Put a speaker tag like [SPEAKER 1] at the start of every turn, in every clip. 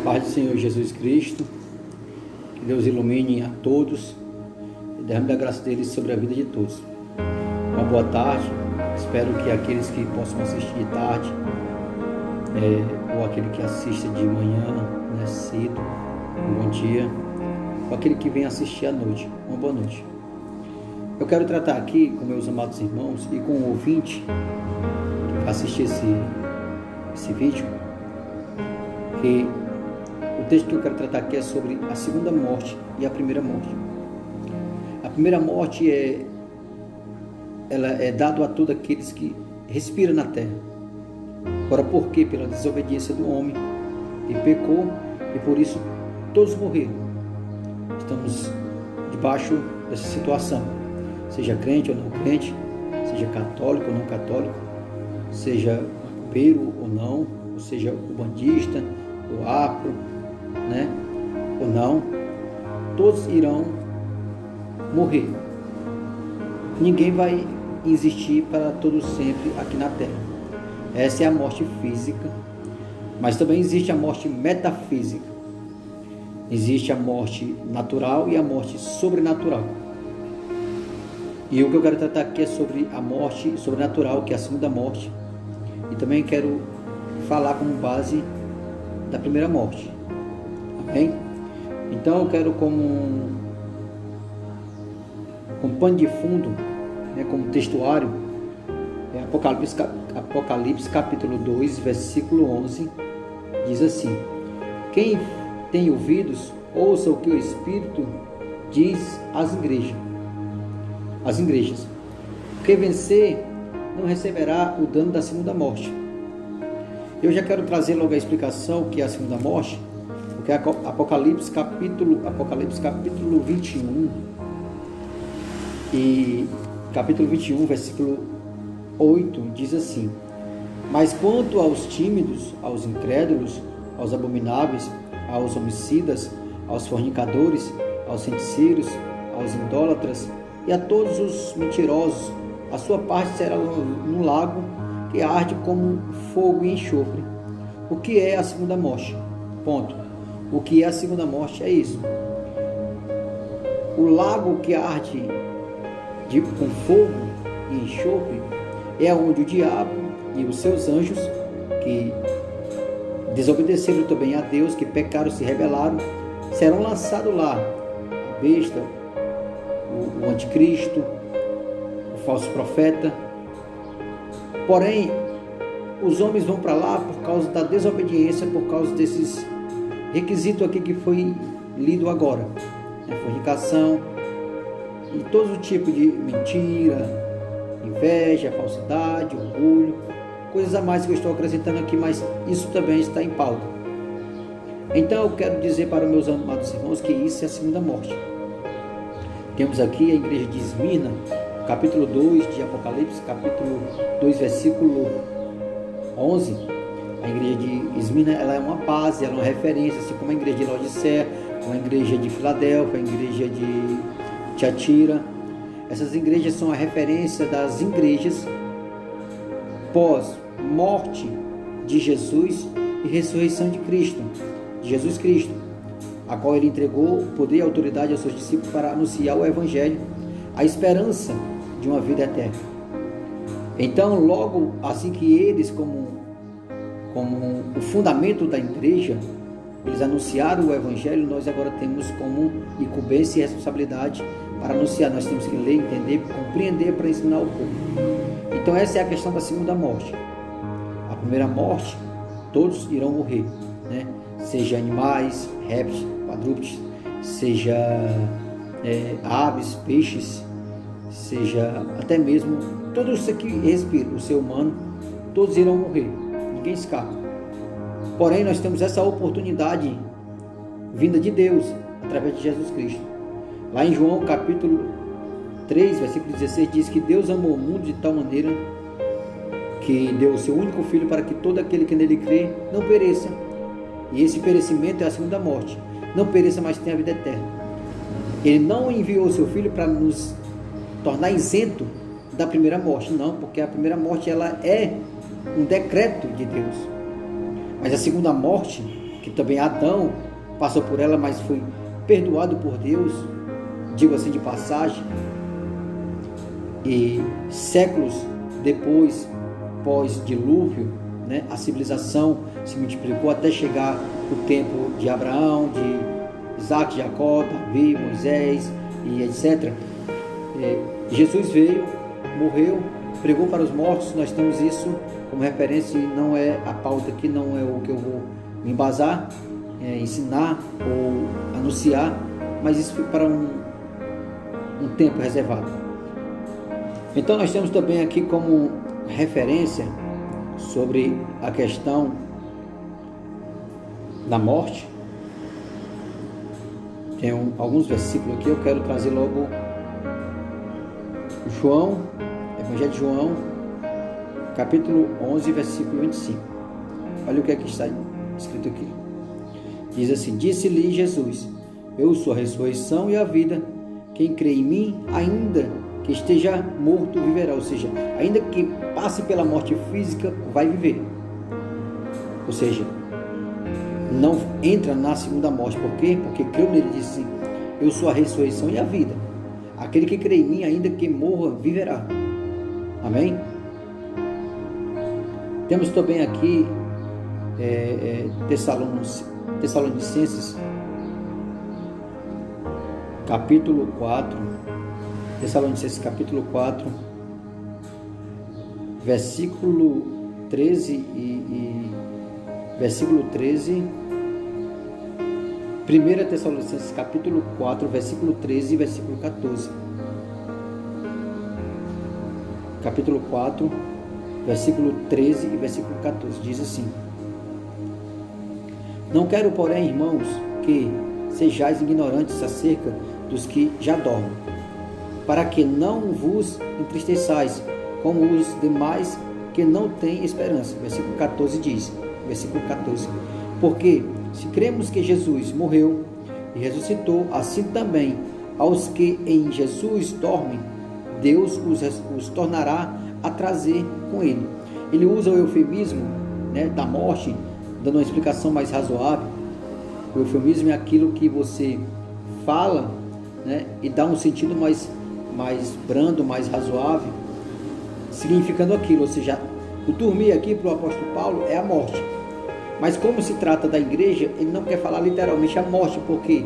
[SPEAKER 1] paz do Senhor Jesus Cristo, que Deus ilumine a todos e derrame da graça dele sobre a vida de todos. Uma boa tarde, espero que aqueles que possam assistir de tarde, ou aquele que assista de manhã, cedo, um bom dia, ou aquele que vem assistir à noite, uma boa noite. Eu quero tratar aqui com meus amados irmãos e com o ouvinte que vai assistir esse vídeo, que o texto que eu quero tratar aqui é sobre a segunda morte e a primeira morte. A primeira morte ela é dada a todos aqueles que respiram na terra. Ora, por quê? Pela desobediência do homem, ele pecou e por isso todos morreram. Estamos debaixo dessa situação, seja crente ou não crente, seja católico ou não católico, seja macumbeiro ou não, ou seja o bandista, o afro, ou não, todos irão morrer. Ninguém vai existir para todos sempre aqui na terra. Essa é a morte física, mas também existe a morte metafísica. Existe a morte natural e a morte sobrenatural. E o que eu quero tratar aqui é sobre a morte sobrenatural, que é a segunda morte. E também quero falar como base da primeira morte. Amém? Então eu quero como pano de fundo, como textuário, Apocalipse capítulo 2, versículo 11, diz assim: quem tem ouvidos, ouça o que o Espírito diz às igrejas. Quem vencer não receberá o dano da segunda morte. Eu já quero trazer logo a explicação que é a segunda morte, porque Apocalipse capítulo 21 e capítulo 21, versículo 8, diz assim: mas quanto aos tímidos, aos incrédulos, aos abomináveis, aos homicidas, aos fornicadores, aos feiticeiros, aos idólatras e a todos os mentirosos, a sua parte será no lago que arde como fogo e enxofre. O que é a segunda morte? Ponto. O que é a segunda morte é isso. O lago que arde com fogo e enxofre é onde o diabo e os seus anjos, que desobedeceram também a Deus, que pecaram, se rebelaram, serão lançados lá. A besta, o anticristo, o falso profeta. Porém, os homens vão para lá por causa da desobediência, por causa desses requisitos aqui que foi lido agora. Fornicação e todo tipo de mentira, inveja, falsidade, orgulho, coisas a mais que eu estou acrescentando aqui, mas isso também está em pauta. Então eu quero dizer para meus amados irmãos que isso é a segunda morte. Temos aqui a igreja de Esmirna, capítulo 2 de Apocalipse, capítulo 2, versículo 11. A igreja de Esmirna, ela é uma base, ela é uma referência, assim como a igreja de Laodiceia, a igreja de Filadélfia, a igreja de Tiatira. Essas igrejas são a referência das igrejas pós-morte de Jesus e ressurreição de Cristo, de Jesus Cristo, a qual ele entregou poder e autoridade aos seus discípulos para anunciar o Evangelho, a esperança de uma vida eterna. Então, logo assim que eles, como o fundamento da igreja, eles anunciaram o Evangelho, nós agora temos como incumbência e responsabilidade para anunciar. Nós temos que ler, entender, compreender para ensinar o povo. Então essa é a questão da segunda morte. A primeira morte, todos irão morrer, seja animais, répteis, quadrúpedes, seja aves, peixes, seja até mesmo todo ser que respira, o ser humano, todos irão morrer, ninguém escapa. Porém, nós temos essa oportunidade vinda de Deus, através de Jesus Cristo. Lá em João capítulo 3, versículo 16, diz que Deus amou o mundo de tal maneira que deu o seu único Filho para que todo aquele que nele crê não pereça. E esse perecimento é a segunda morte. Não pereça, mas tenha a vida eterna. Ele não enviou o seu Filho para nos tornar isento da primeira morte, não, porque a primeira morte ela é um decreto de Deus. Mas a segunda morte que também Adão passou por ela, mas foi perdoado por Deus, digo assim de passagem, e séculos depois, pós-dilúvio, né, a civilização se multiplicou até chegar o tempo de Abraão, de Isaac, Jacó, Davi, Moisés e etc. Jesus veio, morreu, pregou para os mortos. Nós temos isso como referência, e não é a pauta aqui, não é o que eu vou me embasar, ensinar ou anunciar, mas isso foi para um tempo reservado. Então nós temos também aqui como referência sobre a questão da morte. Tem alguns versículos aqui, eu quero trazer logo João, Evangelho de João, capítulo 11, versículo 25. Olha o que está escrito aqui. Diz assim: disse-lhe Jesus: eu sou a ressurreição e a vida. Quem crê em mim, ainda que esteja morto, viverá. Ou seja, ainda que passe pela morte física, vai viver. Ou seja, não entra na segunda morte. Por quê? Porque creu nele. Disse: eu sou a ressurreição e a vida. Aquele que crê em mim, ainda que morra, viverá. Amém? Temos também aqui Tessalonicenses, capítulo 4, Tessalonicenses capítulo 4, versículo 13 e versículo 13, 1 Tessalonicenses capítulo 4, versículo 13 e versículo 14. Capítulo 4, versículo 13 e versículo 14, diz assim: não quero, porém, irmãos, que sejais ignorantes acerca dos que já dormem, para que não vos entristeçais como os demais que não têm esperança. Versículo 14 diz, versículo 14: porque se cremos que Jesus morreu e ressuscitou, assim também aos que em Jesus dormem, Deus os tornará a trazer com ele. Ele usa o eufemismo, né, da morte, dando uma explicação mais razoável. O eufemismo é aquilo que você fala, né, e dá um sentido mais brando, mais razoável, significando aquilo. Ou seja, o dormir aqui para o apóstolo Paulo é a morte. Mas como se trata da igreja, ele não quer falar literalmente a morte. Por quê?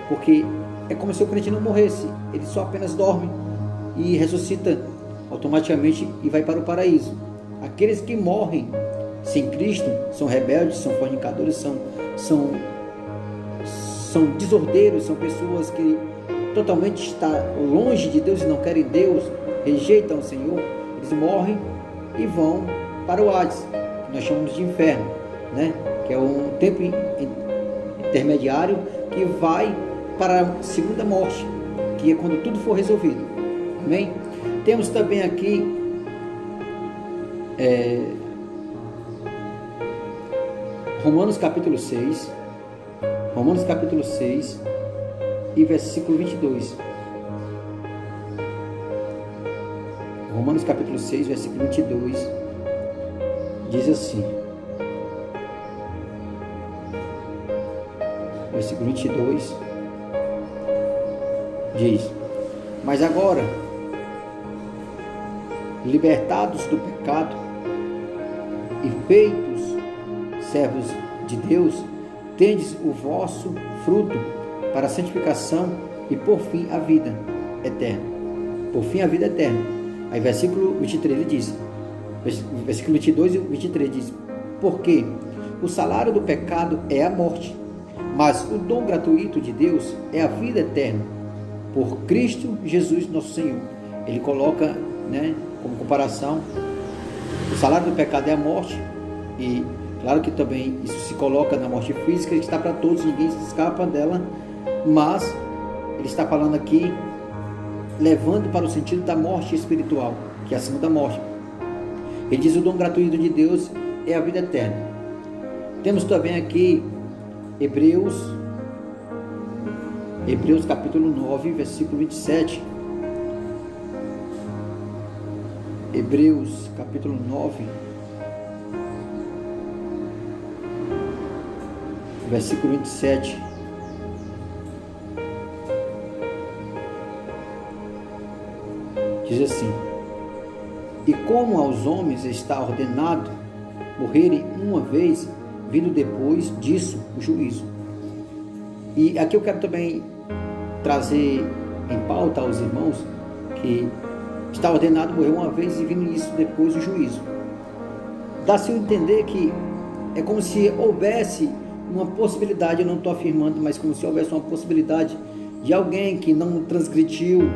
[SPEAKER 1] Porque é como se o crente não morresse. Ele só apenas dorme e ressuscita automaticamente e vai para o paraíso. Aqueles que morrem sem Cristo são rebeldes, são fornicadores, são desordeiros, são pessoas que totalmente estão longe de Deus e não querem Deus, rejeitam o Senhor. Eles morrem e vão para o Hades, que nós chamamos de inferno, né? Que é um tempo intermediário que vai para a segunda morte, que é quando tudo for resolvido. Amém? Temos também aqui Romanos capítulo 6, e versículo 22. Romanos capítulo 6, versículo 22, diz assim, versículo 22, diz: mas agora, libertados do pecado e feitos servos de Deus, tendes o vosso fruto para a santificação e por fim a vida eterna. Por fim a vida eterna. Aí versículo 23 ele diz, versículo 22 e 23 diz: porque o salário do pecado é a morte, mas o dom gratuito de Deus é a vida eterna, por Cristo Jesus nosso Senhor. Ele coloca, né, como comparação, o salário do pecado é a morte, e claro que também isso se coloca na morte física, que está para todos, ninguém se escapa dela, mas ele está falando aqui, levando para o sentido da morte espiritual, que é a segunda morte. Ele diz: o dom gratuito de Deus é a vida eterna. Temos também aqui Hebreus capítulo 9, versículo 27. Hebreus capítulo 9, versículo 27. Diz assim: e como aos homens está ordenado morrerem uma vez, vindo depois disso o juízo. E aqui eu quero também trazer em pauta aos irmãos que está ordenado morrer uma vez e vindo isso depois o juízo. Dá-se a entender que é como se houvesse uma possibilidade, eu não estou afirmando, mas como se houvesse uma possibilidade de alguém que não transgrediu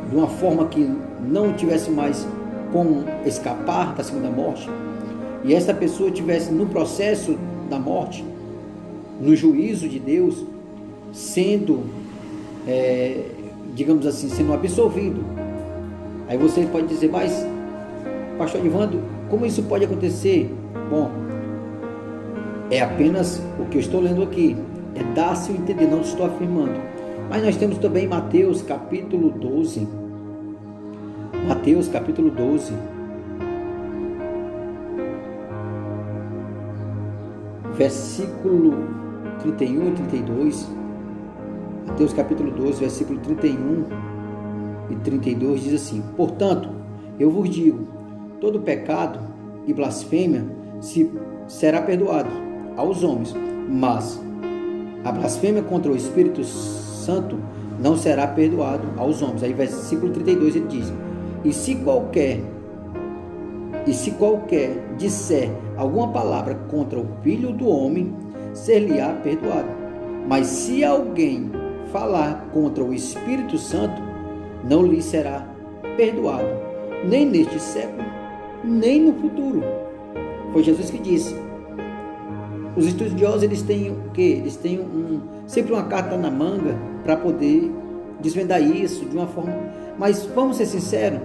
[SPEAKER 1] de uma forma que não tivesse mais como escapar da segunda morte, e essa pessoa tivesse no processo da morte, no juízo de Deus, sendo, digamos assim, sendo absolvido. Aí você pode dizer, mas pastor Edivando, como isso pode acontecer? Bom, é apenas o que eu estou lendo aqui, é dar-se a entender, não estou afirmando. Mas nós temos também Mateus capítulo 12, Mateus capítulo 12, versículo 31 e 32, Mateus capítulo 12, versículo 31 e 32 diz assim: portanto, eu vos digo, todo pecado e blasfêmia será perdoado aos homens, mas a blasfêmia contra o Espírito Santo não será perdoado aos homens. Aí versículo 32 ele diz: e se qualquer disser alguma palavra contra o Filho do Homem, ser-lhe-á perdoado. Mas se alguém falar contra o Espírito Santo, não lhe será perdoado, nem neste século, nem no futuro. Foi Jesus que disse. Os estudiosos, eles têm o quê? Eles têm sempre uma carta na manga para poder desvendar isso de uma forma. Mas vamos ser sinceros,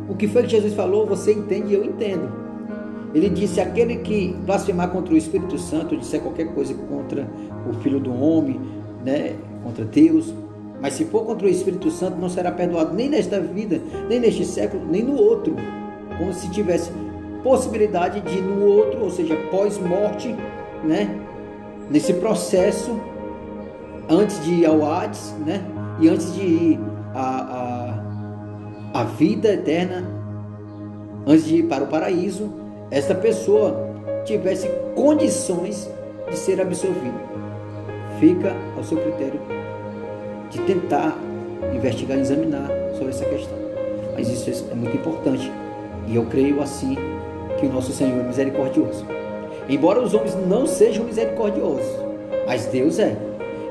[SPEAKER 1] o que foi que Jesus falou, você entende e eu entendo. Ele disse: aquele que blasfemar contra o Espírito Santo, disser qualquer coisa contra o Filho do Homem, né, contra Deus, mas se for contra o Espírito Santo, não será perdoado nem nesta vida, nem neste século, nem no outro. Como se tivesse possibilidade de no outro, ou seja, pós-morte, né, nesse processo, antes de ir ao Hades, né, e antes de ir a vida eterna, antes de ir para o paraíso, esta pessoa tivesse condições de ser absolvida. Fica ao seu critério de tentar investigar, examinar sobre essa questão. Mas isso é muito importante, e eu creio assim que o nosso Senhor é misericordioso. Embora os homens não sejam misericordiosos, mas Deus é.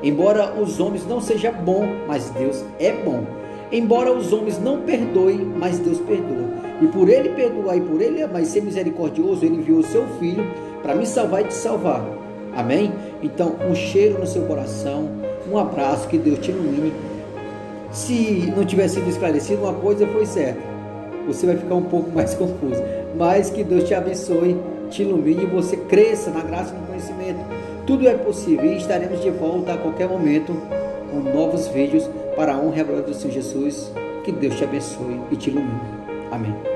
[SPEAKER 1] Embora os homens não sejam bons, mas Deus é bom. Embora os homens não perdoem, mas Deus perdoa. E por Ele perdoar e por Ele amar e ser misericordioso, Ele enviou o seu Filho para me salvar e te salvar. Amém? Então, um cheiro no seu coração, um abraço, que Deus te ilumine. Se não tiver sido esclarecido, uma coisa foi certa: você vai ficar um pouco mais confuso. Mas que Deus te abençoe, te ilumine e você cresça na graça e no conhecimento. Tudo é possível e estaremos de volta a qualquer momento com novos vídeos para a honra e a glória do Senhor Jesus. Que Deus te abençoe e te ilumine. Amém.